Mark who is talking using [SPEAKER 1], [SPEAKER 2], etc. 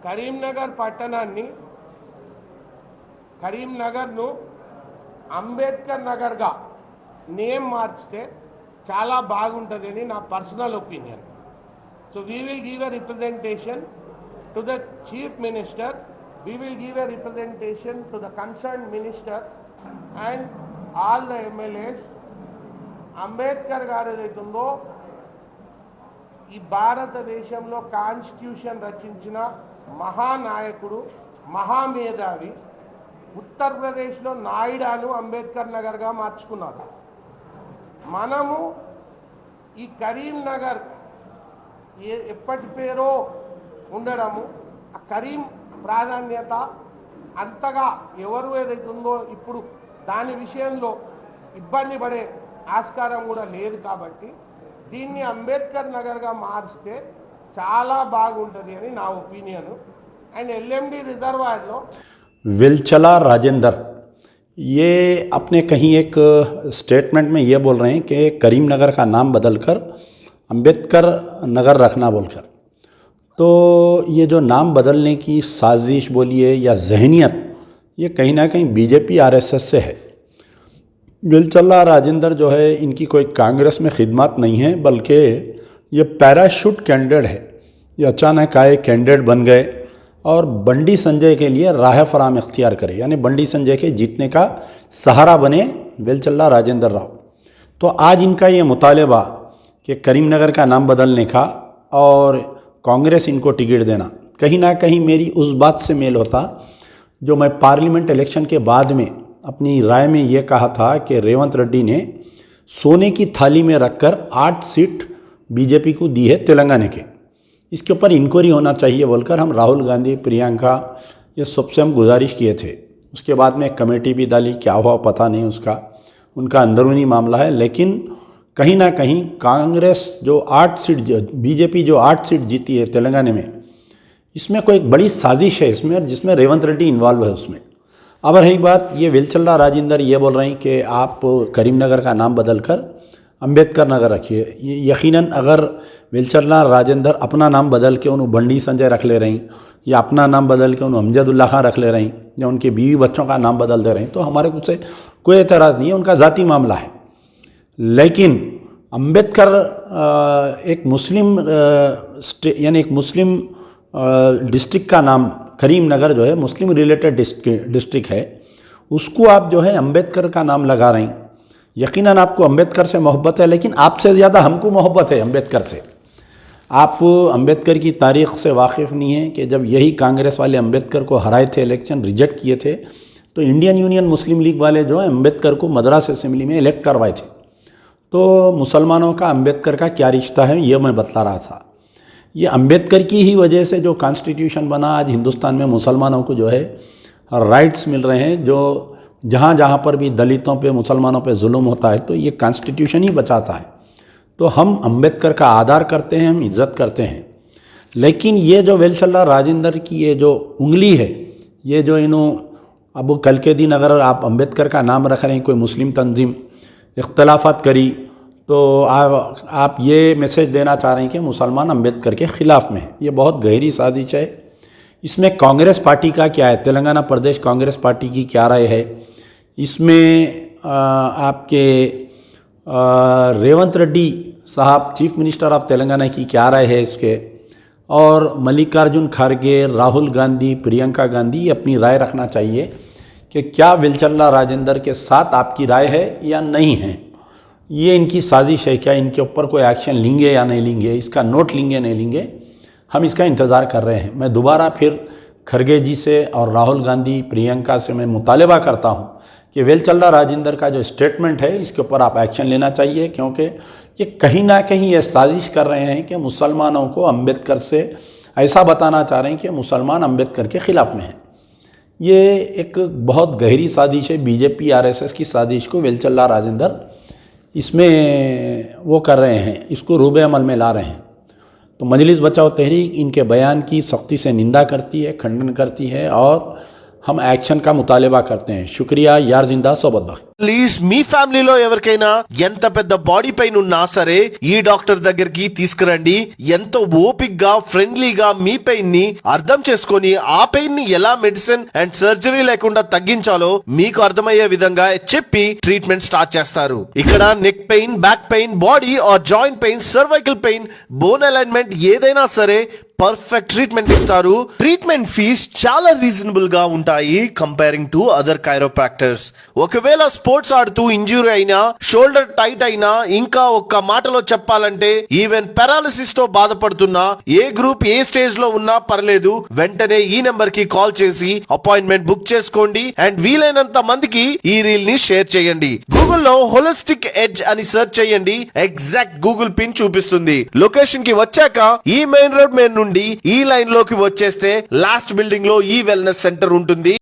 [SPEAKER 1] కరీంనగర్ పట్టణాన్ని కరీంనగర్ను అంబేద్కర్ నగర్గా నేమ్ మార్చితే చాలా బాగుంటుందని నా personal opinion. So we will give a representation to the chief minister, we will give a representation to the concern minister and all the MLAs. Ambedkar గారు ఏదైతుందో ఈ భారతదేశంలో కాన్స్టిట్యూషన్ రచించిన మహానాయకుడు, మహామేధావి. ఉత్తరప్రదేశ్లో నాయిడాను అంబేద్కర్ నగర్గా మార్చుకున్నారు. మనము ఈ కరీంనగర్ ఎప్పటి పేరో ఉండడము, ఆ కరీం ప్రాధాన్యత అంతగా ఎవరు ఏదైతే ఉందో ఇప్పుడు దాని విషయంలో ఇబ్బంది పడే ఆస్కారం కూడా లేదు. కాబట్టి దీన్ని అంబేద్కర్ నగర్గా మార్చితే చాలా బాగుంటుంది అని నా ఒపీనియన్. అండ్ ఎల్ఎండి రిజర్వాయర్లో
[SPEAKER 2] वेलचला राजेंद्र ये अपने कहीं एक स्टेटमेंट में ये बोल रहे हैं कि करीम नगर का नाम बदलकर अंबेडकर नगर रखना बोलकर, तो ये जो नाम बदलने की साजिश बोलिए या जहनियत, ये कहीं ना कहीं बीजेपी आरएसएस से है। वेलचला राजेंद्र जो है, इनकी कोई कांग्रेस में खिदमत नहीं है, बल्कि ये पैराशूट कैंडिडेट है। ये अचानक आए कैंडिडेट बन गए और बंडी संजय के लिए राह फराम इख्तियार करे, यानी बंडी संजय के जीतने का सहारा बने वेलचला राजेंद्र राव। तो आज इनका ये मुतालबा कि करीमनगर का नाम बदलने का और कांग्रेस इनको टिकट देना, कहीं ना कहीं मेरी उस बात से मेल होता जो मैं पार्लियामेंट इलेक्शन के बाद में अपनी राय में ये कहा था कि रेवंत रेड्डी ने सोने की थाली में रखकर 8 सीट बीजेपी को दी है तेलंगाना के, इसके ऊपर इंक्वायरी होना चाहिए बोलकर हम राहुल गांधी, प्रियंका, ये सबसे हम गुजारिश किए थे। उसके बाद में कमेटी भी डाली, क्या हुआ पता नहीं, उसका उनका अंदरूनी मामला है। लेकिन कहीं ना कहीं कांग्रेस जो 8 सीट, बीजेपी जो 8 सीट जीती है तेलंगाना में, इसमें कोई एक बड़ी साजिश है इसमें, जिसमें रेवंत रेड्डी इन्वॉल्व है उसमें। अब रही बात, ये वेलचला राजेंद्र ये बोल रहे हैं कि आप करीमनगर का नाम बदलकर अंबेडकर नगर रखिए। यकीनन अगर वेलचला राजेंद्र अपना नाम बदल के उन्होंने बंडी संजय रख ले रही, या अपना नाम बदल के उन्होंने अमजदुल्ला खां रख ले रही, या उनके बीवी बच्चों का नाम बदल दे रही, तो हमारे कुछ से कोई एतराज़ नहीं है, उनका ज़ाती मामला है। लेकिन अंबेडकर एक मुस्लिम यानी एक मुस्लिम डिस्ट्रिक्ट का नाम करीमनगर जो है मुस्लिम रिलेटेड डिस्ट्रिक्ट है, उसको आप जो है अंबेडकर का नाम लगा रही। यकीनन आपको अंबेडकर से मोहब्बत है, लेकिन आपसे ज़्यादा हमको मोहब्बत है अंबेडकर से। आप अंबेडकर की तारीख़ से वाकिफ़ नहीं हैं कि जब यही कांग्रेस वाले अंबेडकर को हराए थे, इलेक्शन रिजेक्ट किए थे, तो इंडियन यूनियन मुस्लिम लीग वाले जो है अंबेडकर को मद्रास असेंबली में इलेक्ट करवाए थे। तो मुसलमानों का अंबेडकर का क्या रिश्ता है, ये मैं बतला रहा था। ये अंबेडकर की ही वजह से जो कॉन्स्टिट्यूशन बना, आज हिंदुस्तान में मुसलमानों को जो है राइट्स मिल रहे हैं, जो जहाँ जहाँ पर भी दलितों पे, मुसलमानों पे जुल्म होता है, तो ये कॉन्स्टिट्यूशन ही बचाता है। तो हम अंबेडकर का आदर करते हैं, हम इज़्ज़त करते हैं। लेकिन ये जो वेलचला राजेंद्र की ये जो उंगली है, ये जो अब कल के दिन अगर आप अंबेडकर का नाम रख रहे हैं, कोई मुस्लिम तंजीम इख्तलाफात करी, तो आप ये मैसेज देना चाह रहे हैं कि मुसलमान अंबेडकर के ख़िलाफ़ में है। ये बहुत गहरी साजिश है। इसमें कांग्रेस पार्टी का क्या है, तेलंगाना प्रदेश कांग्रेस पार्टी की क्या राय है, इसमें आपके रेवंत रेड्डी साहब चीफ मिनिस्टर ऑफ तेलंगाना की क्या राय है इसके, और मल्लिकार्जुन खड़गे, राहुल गांधी, प्रियंका गांधी अपनी राय रखना चाहिए कि क्या वेलचला राजेंद्र के साथ आपकी राय है या नहीं है। ये इनकी साजिश है, क्या इनके ऊपर कोई एक्शन लेंगे या नहीं लेंगे, इसका नोट लेंगे नहीं लेंगे, हम इसका इंतज़ार कर रहे हैं। मैं दोबारा फिर खड़गे जी से और राहुल गांधी, प्रियंका से मैं मुतालबा करता हूँ कि वेलचला राजेंद्र का जो स्टेटमेंट है इसके ऊपर आप एक्शन लेना चाहिए, क्योंकि ये कहीं ना कहीं ये साजिश कर रहे हैं कि मुसलमानों को अंबेडकर से ऐसा बताना चाह रहे हैं कि मुसलमान अंबेडकर के ख़िलाफ़ में है। ये एक बहुत गहरी साजिश है, बीजेपी आरएसएस की साजिश को वेलचला राजेंद्र इसमें वो कर रहे हैं, इसको रूबे अमल में ला रहे हैं। तो मजलिस बचाओ तहरीक इनके बयान की सख्ती से निंदा करती है, खंडन करती है, और हम एक्शन का मुतालबा करते हैं। शुक्रिया। यार जिंदा सोबत बख्श।
[SPEAKER 3] ప్లీజ్ మీ ఫ్యామిలీలో ఎవరికైనా ఎంత పెద్ద బాడీ పెయిన్ ఉన్నా సరే ఈ డాక్టర్ దగ్గరికి తీసుకురండి. ఎంతో ఓపిక్ గా ఫ్రెండ్లీగా మీ పెయిన్ ని అర్థం చేసుకొని ఆ పెయిన్ ని ఎలా మెడిసిన్ అండ్ సర్జరీ లేకుండా తగ్గించాలో మీకు అర్థమయ్యే విధంగా చెప్పి ట్రీట్మెంట్ స్టార్ట్ చేస్తారు. ఇక్కడ neck pain, back pain, body or joint pain, cervical pain, bone alignment ఏదైనా సరే పర్ఫెక్ట్ ట్రీట్మెంట్ ఇస్తారు. ట్రీట్మెంట్ ఫీజ్ చాలా రీజనబుల్ గా ఉంటాయి కంపేరింగ్ టు అదర్ కైరోప్రాక్టర్స్. ఒకవేళ స్పోర్ట్స్ ఆడుతూ ఇంజురీ అయినా, షోల్డర్ టైట్ అయినా, ఇంకా ఒక్క మాటలో చెప్పాలంటే ఈవెన్ పారాలిసిస్ తో బాధపడుతున్నా, ఏ గ్రూప్ ఏ స్టేజ్ లో ఉన్నా పర్లేదు, వెంటనే ఈ నెంబర్ కి కాల్ చేసి అపాయింట్మెంట్ బుక్ చేసుకోండి అండ్ వీలైనంత మందికి ఈ రీల్ ని షేర్ చేయండి. గూగుల్లో హోలిస్టిక్ ఎడ్జ్ అని సెర్చ్ చేయండి. ఎగ్జాక్ట్ గూగుల్ పిన్ చూపిస్తుంది. లొకేషన్ కి వచ్చాక ఈ మెయిన్ రోడ్ మీద నుండి ఈ లైన్ లోకి వచ్చేస్తే లాస్ట్ బిల్డింగ్ లో ఈ వెల్నెస్ సెంటర్ ఉంటుంది.